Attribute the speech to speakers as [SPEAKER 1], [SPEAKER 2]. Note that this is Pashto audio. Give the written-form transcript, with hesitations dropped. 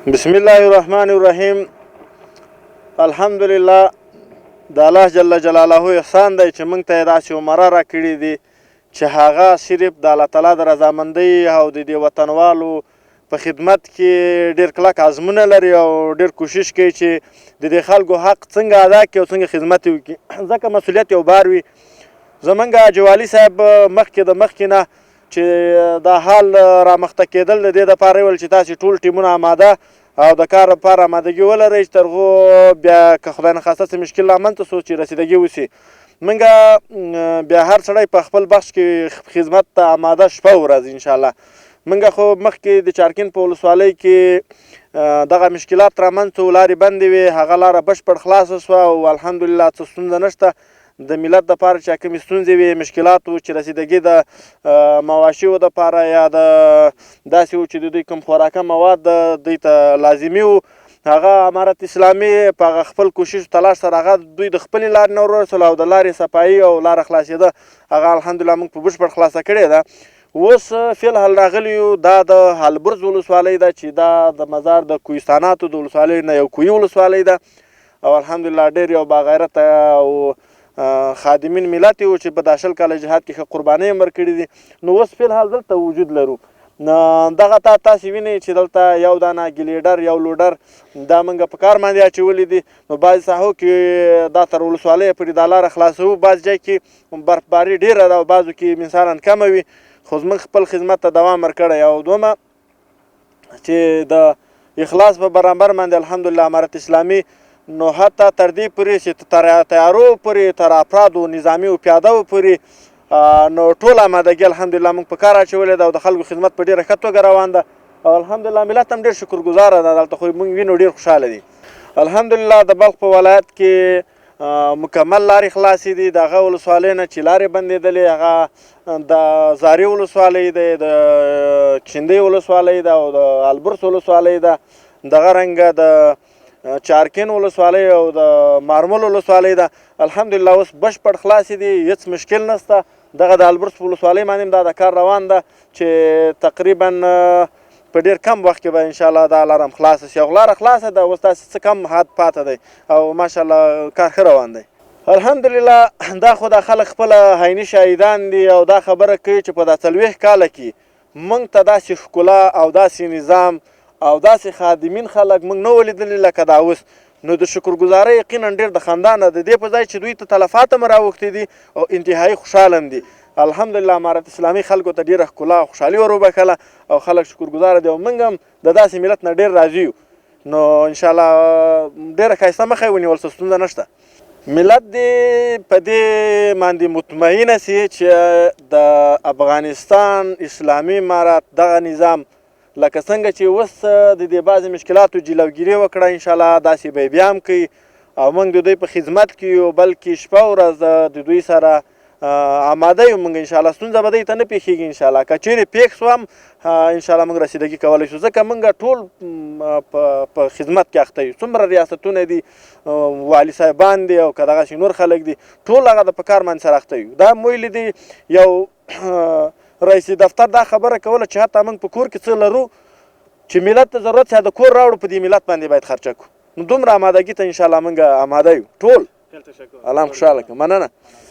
[SPEAKER 1] بسم الله الرحمن الرحیم. الحمدلله د الله جل جلاله احسان دی چې موږ ته یې داسې عمره راکړي دي چې هغه صرف د الله تعالی د رضامندۍ او د دې وطنوالو په خدمت کې ډېر کلک عزمونه لري او ډېر کوشش کوي چې د دې خلکو حق څنګه ادا کړي او څنګه خدمت وکړي. ځکه مسؤلیت یو بار وي. زمونږ جوالي صاحب مخکې د مخکې نه چې دا حال رامخته کېدل د دې دپاره ویل چې تاسې ټول ټیمونه آماده او د کار لپاره آمادګي ولرئ چې تر هغو بیا که خدای نخواسته څه مشکل رامنځته شو چې رسیدګي وشي. موږ بیا هر سړی په خپل بخش کې خدمت ته آماده شپه ورځ انشاءالله. موږ خو مخکې د چارکین په ولسوالۍ کې دغه مشکلات رامنځته و، لارې بندې وې، هغه لاره بشپړ خلاصه شوه او الحمدلله څه ستونزه نشته. د ملت دپاره چې کومې ستونزې وې، مشکلات و چې رسیدګي د مواشیو دپاره یا د داسې و چې د دوی کوم خوراکه مواد دوی ته لازمي و، هغه امارت اسلامي په هغه خپل کوشش تلاش سره هغه دوی د خپلې لارې نه ورسول او د لارې صفایي او لاره خلاصېده هغه الحمدلله موږ په بشپړ خلاصه کړې ده. اوس فی الحال راغلي یو دا د هالبرز ولسوالۍ ده چې دا د مزار د کوهستاناتو د ولسوالۍ نه یو کوهي ولسوالۍ ده او الحمدلله ډېر یو باغیرته او خادمین ملت یو چې په دا 20 کاله جهاد کې ښه قربانۍ هم ورکړي دي. نو اوس فی الحال دلته وجود لرو. دغه تاسې وینئ چې دلته یو دانه ګلیډر یو لوډر دا موږ په کار باندې اچولي دي. نو بعضې ساحو کې دا تر ولسوالیو پورې دا لاره خلاصوو، بعض ځای کې برفباري ډېره ده او بعضو کې مثالا کمه وي، خو زموږ خپل خدمت ته دوام ورکړی. او دومه چې د اخلاص په برابر باندې الحمدلله امارت اسلامي نو حتی تر دې پورې چې تر تیارو پورې تر افرادو نظامي او پیادهو پورې نو ټول آمادګي الحمدلله موږ په کار اچولې ده او د خلکو خدمت په ډېره ښه توګه روان ده او الحمدلله ملت هم ډېر شکرګزاره ده. دلته خو موږ وینو ډېر خوشحاله دي. الحمدلله د بلخ په ولایت کې مکمل لارې خلاصې دي. د هغه ولسوالۍ نه چې لارې بندېدلې هغه د زاري ولسوالۍ دی، د چندۍ ولسوالۍ ده او د البرز ولسوالۍ ده. دغه رنګه د چارکین ولسوالۍ او د مارمل ولسوالۍ ده. الحمدلله اوس بشپړ خلاصې دي، هېڅ مشکل نشته. دغه د البرز په ولسوالۍ باندې هم دا د کار روان ده چې تقریبا په ډېر کم وخت کې به انشاءالله دا لاره هم خلاصه شي. او لاره خلاصه ده، اوس داسې څه کم حد پاته دی او ماشاءالله کار ښه روان دی. الحمدلله دا خو دا خلک خپله عیني شاهدان دي او دا خبره کوي چې په دا 40 کاله کې موږ ته داسې ښکلا او داسې نظام او داسې خادمین خلک موږ نه ولیدلي لکه دا اوس. نو د شکرګزارۍ یقینا ډېر د خندانه د دې په ځای چې دوی ته تلفات هم راوښتي دي او انتهایي خوشحاله هم دي. الحمدلله امارت اسلامي خلکو ته ډېره ښکلا او خوشحالي ور وبښله او خلک شکرګزاره دي او موږ هم د داسې ملت نه ډېر راضي یو. نو انشاءالله ډېره ښایسته مخه یې ونیول، څه ستونزه نشته. ملت دې په دې باندې مطمئنه سي چې د افغانستان اسلامي امارت دغه نظام لکه څنګه چې اوس د دې بعضې مشکلاتو جلوګیري وکړه انشاءالله داسې به یې بیا هم کوي او موږ د دوی په خدمت کې یو، بلکې شپه ورځ د دوی سره آماده یو. موږ انشاءالله ستونزه به دوی ته نه پېښېږي انشاءالله. که چیرې پېښ شو هم انشاءالله موږ رسیدګي کولی شو ځکه موږ ټول په خدمت کې اخته یو. څومره ریاستونه دي، والي صاحبان دي او که دغسې نور خلک دي، ټول هغه د په کار باندې سره اخته یو. دا هم ویلي دي یو رئیس دفتر دا خبره کوله چې حتی موږ په کور کې څه لرو چې ملت ته ضرورت چې د کور راوړو په دې ملت باندې باید خرچه کړو. نو دومره آمادګي ته انشاءالله موږ آماده یو ټول. الله هم خوشحاله کړه. مننه.